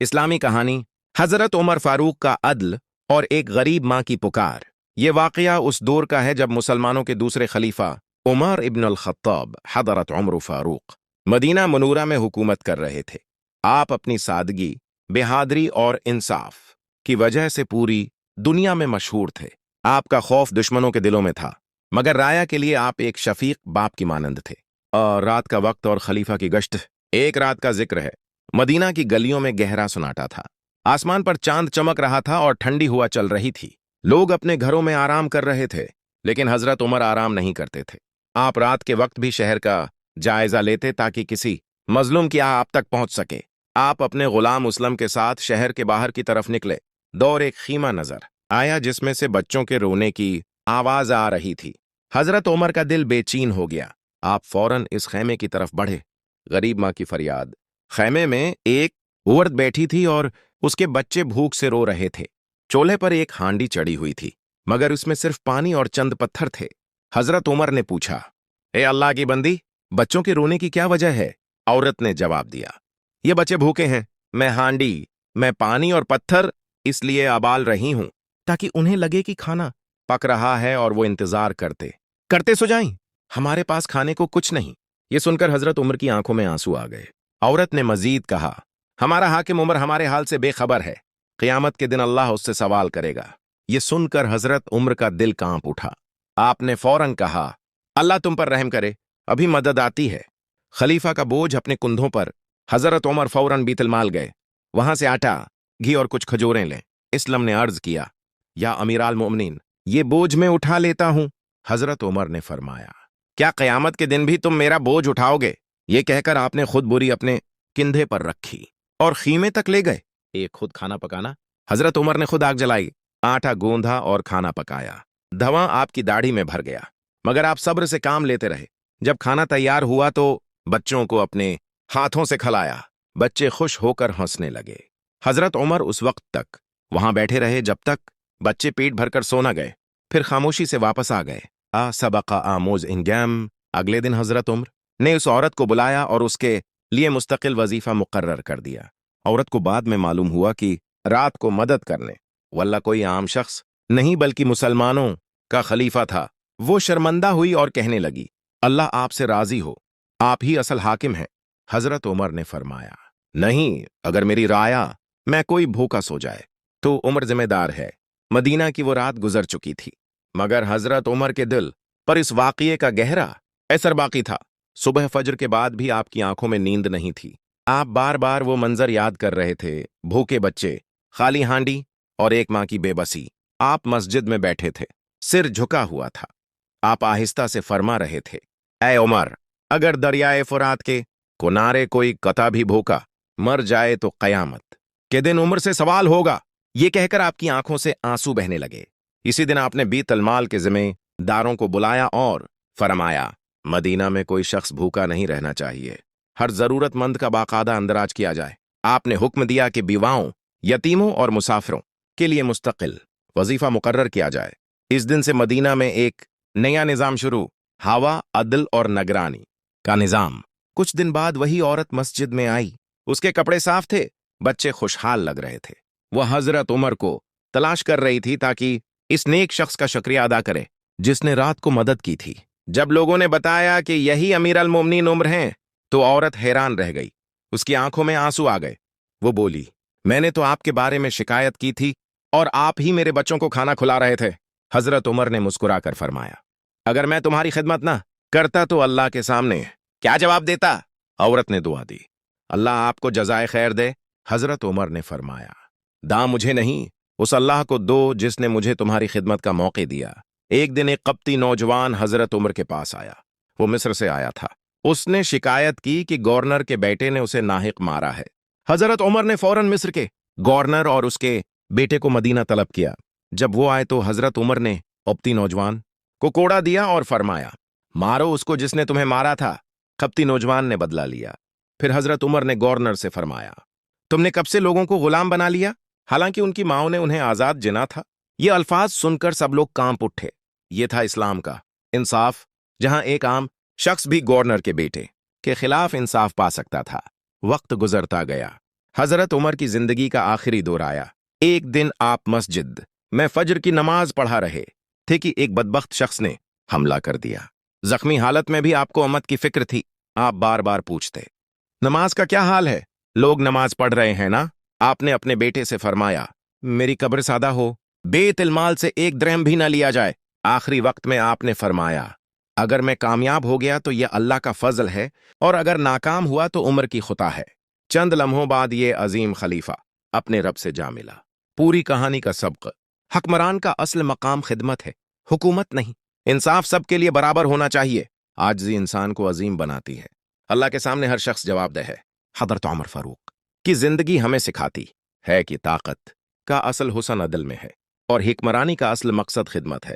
इस्लामी कहानी हजरत उमर फारूक का अदल और एक गरीब माँ की पुकार। ये वाकया उस दौर का है जब मुसलमानों के दूसरे खलीफा उमर इब्न अल-खत्ताब हजरत उमर फारूक मदीना मनूरा में हुकूमत कर रहे थे। आप अपनी सादगी, बेहादरी और इंसाफ की वजह से पूरी दुनिया में मशहूर थे। आपका खौफ दुश्मनों के दिलों में था, मगर राया के लिए आप एक शफीक बाप की मानंद थे। और रात का वक्त और खलीफा की गश्त। एक रात का जिक्र है। मदीना की गलियों में गहरा सन्नाटा था। आसमान पर चांद चमक रहा था और ठंडी हवा चल रही थी। लोग अपने घरों में आराम कर रहे थे, लेकिन हजरत उमर आराम नहीं करते थे। आप रात के वक्त भी शहर का जायजा लेते ताकि किसी मजलूम की आप तक पहुंच सके। आप अपने गुलाम उसलम के साथ शहर के बाहर की तरफ निकले। दौर एक खीमा नजर आया जिसमें से बच्चों के रोने की आवाज आ रही थी। हजरत उमर का दिल बेचैन हो गया। आप फौरन इस खैमे की तरफ बढ़े। गरीब माँ की फरियाद। खैमे में एक औरत बैठी थी और उसके बच्चे भूख से रो रहे थे। चूल्हे पर एक हांडी चढ़ी हुई थी, मगर उसमें सिर्फ पानी और चंद पत्थर थे। हजरत उमर ने पूछा, ए अल्लाह की बंदी, बच्चों के रोने की क्या वजह है? औरत ने जवाब दिया, ये बच्चे भूखे हैं। मैं पानी और पत्थर इसलिए उबाल रही हूं ताकि उन्हें लगे कि खाना पक रहा है और वो इंतजार करते करते सो जाएं। हमारे पास खाने को कुछ नहीं। ये सुनकर हजरत उमर की आंखों में आंसू आ गए। औरत ने मजीद कहा, हमारा हाकिम उमर हमारे हाल से बेखबर है। क़यामत के दिन अल्लाह उससे सवाल करेगा। ये सुनकर हजरत उमर का दिल कांप उठा। आपने फौरन कहा, अल्लाह तुम पर रहम करे, अभी मदद आती है। खलीफा का बोझ अपने कुंधों पर। हजरत उमर फौरन बीतुल माल गए। वहां से आटा, घी और कुछ खजूरें लें। इस्लाम ने अर्ज किया, या अमीराल मोमिनीन, ये बोझ मैं उठा लेता हूं। हजरत उमर ने फरमाया, क्या क़यामत के दिन भी तुम मेरा बोझ उठाओगे? ये कहकर आपने खुद बोरी अपने कंधे पर रखी और खीमे तक ले गए। एक खुद खाना पकाना। हजरत उमर ने खुद आग जलाई, आटा गूंधा और खाना पकाया। धवां आपकी दाढ़ी में भर गया, मगर आप सब्र से काम लेते रहे। जब खाना तैयार हुआ तो बच्चों को अपने हाथों से खिलाया। बच्चे खुश होकर हंसने लगे। हजरत उमर उस वक्त तक वहां बैठे रहे जब तक बच्चे पेट भरकर सो न गए। फिर खामोशी से वापस आ गए। सबका आमोज इंगैम। अगले दिन हजरत उमर ने उस औरत को बुलाया और उसके लिए मुस्तकिल वजीफा मुकर्रर कर दिया। औरत को बाद में मालूम हुआ कि रात को मदद करने वाला कोई आम शख्स नहीं बल्कि मुसलमानों का खलीफा था। वो शर्मंदा हुई और कहने लगी, अल्लाह आपसे राजी हो, आप ही असल हाकिम हैं। हजरत उमर ने फरमाया, नहीं, अगर मेरी राया मैं कोई भूखा सो जाए तो उमर जिम्मेदार है। मदीना की वो रात गुजर चुकी थी, मगर हजरत उमर के दिल पर इस वाक़ये का गहरा असर बाकी था। सुबह फजर के बाद भी आपकी आंखों में नींद नहीं थी। आप बार बार वो मंजर याद कर रहे थे। भूखे बच्चे, खाली हांडी और एक मां की बेबसी। आप मस्जिद में बैठे थे, सिर झुका हुआ था। आप आहिस्ता से फरमा रहे थे, ऐ उमर, अगर दरियाए फुरात के किनारे कोई कता भी भूखा मर जाए तो क़यामत के दिन उमर से सवाल होगा। ये कहकर आपकी आंखों से आंसू बहने लगे। इसी दिन आपने बीतुल माल के जिम्मेदारों को बुलाया और फरमाया, मदीना में कोई शख्स भूखा नहीं रहना चाहिए। हर जरूरतमंद का बाकायदा अंदराज किया जाए। आपने हुक्म दिया कि विधवाओं, यतीमों और मुसाफिरों के लिए मुस्तकिल वजीफा मुकर्रर किया जाए। इस दिन से मदीना में एक नया निजाम शुरू, हवा, अदल और निगरानी का निजाम। कुछ दिन बाद वही औरत मस्जिद में आई। उसके कपड़े साफ थे, बच्चे खुशहाल लग रहे थे। वह हजरत उमर को तलाश कर रही थी ताकि इस नेक शख्स का शुक्रिया अदा करे जिसने रात को मदद की थी। जब लोगों ने बताया कि यही अमीर अल मोमिनीन उमर हैं, तो औरत हैरान रह गई। उसकी आंखों में आंसू आ गए। वो बोली, मैंने तो आपके बारे में शिकायत की थी और आप ही मेरे बच्चों को खाना खिला रहे थे। हजरत उमर ने मुस्कुराकर फरमाया, अगर मैं तुम्हारी खिदमत ना करता तो अल्लाह के सामने क्या जवाब देता? औरत ने दुआ दी, अल्लाह आपको जज़ाए खैर दे। हजरत उमर ने फरमाया, दाम मुझे नहीं, उस अल्लाह को दो जिसने मुझे तुम्हारी खिदमत का मौके दिया। एक दिन एक कप्ती नौजवान हजरत उमर के पास आया। वो मिस्र से आया था। उसने शिकायत की कि गवर्नर के बेटे ने उसे नाहिक मारा है। हजरत उमर ने फौरन मिस्र के गवर्नर और उसके बेटे को मदीना तलब किया। जब वो आए तो हजरत उमर ने कप्ती नौजवान को कोड़ा दिया और फरमाया, मारो उसको जिसने तुम्हें मारा था। कप्ती नौजवान ने बदला लिया। फिर हजरत उमर ने गवर्नर से फरमाया, तुमने कब से लोगों को गुलाम बना लिया, हालांकि उनकी माओं ने उन्हें आजाद जिना था। ये अल्फाज सुनकर सब लोग कांप उठे। ये था इस्लाम का इंसाफ, जहां एक आम शख्स भी गवर्नर के बेटे के खिलाफ इंसाफ पा सकता था। वक्त गुजरता गया। حضرت عمر کی زندگی کا آخری دور آیا۔ ایک دن آپ مسجد میں فجر کی نماز پڑھا رہے تھے کہ ایک بدبخت شخص نے حملہ کر دیا۔ زخمی حالت میں بھی آپ کو امت کی فکر تھی۔ آپ بار بار پوچھتے، نماز کا کیا حال ہے؟ لوگ نماز پڑھ رہے ہیں نا؟ آپ نے اپنے بیٹے سے فرمایا، میری قبر سادہ ہو، بیت المال سے ایک درہم بھی نہ لیا جائے۔ آخری وقت میں آپ نے فرمایا، اگر میں کامیاب ہو گیا تو یہ اللہ کا فضل ہے، اور اگر ناکام ہوا تو عمر کی خطا ہے۔ چند لمحوں بعد یہ عظیم خلیفہ اپنے رب سے جا ملا۔ پوری کہانی کا سبق: حکمران کا اصل مقام خدمت ہے، حکومت نہیں۔ انصاف سب کے لیے برابر ہونا چاہیے۔ عاجزی انسان کو عظیم بناتی ہے۔ اللہ کے سامنے ہر شخص جواب دہ ہے۔ حضرت عمر فاروق کی زندگی ہمیں سکھاتی ہے کہ طاقت کا اصل حسن عدل میں ہے، اور حکمرانی کا اصل مقصد خدمت ہے۔